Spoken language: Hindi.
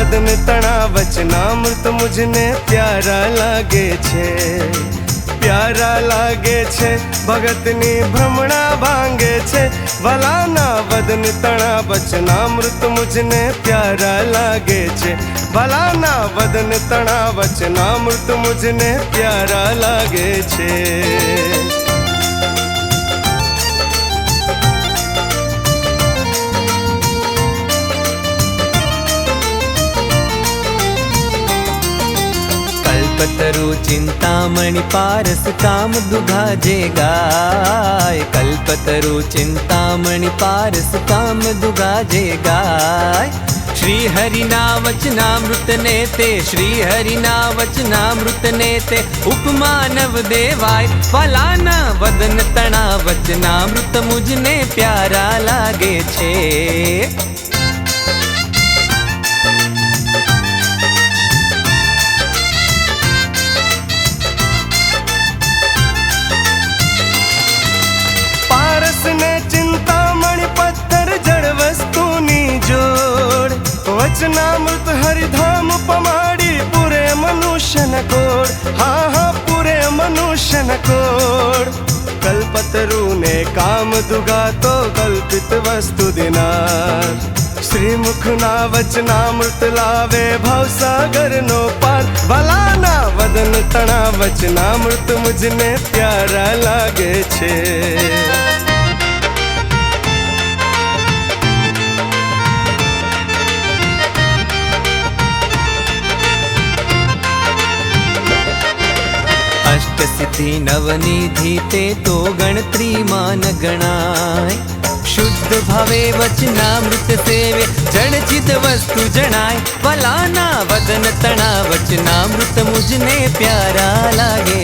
વદન તણા વચનામૃત મુજને પ્યારા લાગે છે, પ્યારા લાગે છે, ભગતની ભ્રમણા ભાંગે છે। ભલાના વદન તણા વચનામૃત મુજને પ્યારા લાગે છે, ભલાના વદન તણા વચનામૃત મુજને પ્યારા લાગે છે। कल्पतरु चिंतामणि पारस काम दुघाजे गाय, कल्पतरु चिंतामणि पारस काम दुघाजे गाय। श्री हरिना वचनामृत ने ते, श्री हरिना वचनामृत ने ते उपमा नव देवाय। फलाना वदन तणा वचनामृत मुझने प्यारा लागे छे। ने चिंतामणि पत्थर जड़ वस्तुनी जोड़, वचनामृत हरिधाम पमाड़ी पूरे मनुष्य न कोड़। हाँ हाँ पूरे मनुष्य न कोड़। कल्पतरु ने काम दुगा तो कल्पित वस्तु दिनार, श्रीमुख ना वचनामृत लावे भवसागर नो पार। भलाना वदन तणा वचनामृत मुझने प्यारा लागे छे। अष्ट सिद्धि नवनिधि ते तो गणत्री मान गणाय। शुद्ध भावे वचनामृत सेवे जड़ चित वस्तु जनाय। फलाना वदन तणा वचनामृत मुझने प्यारा लागे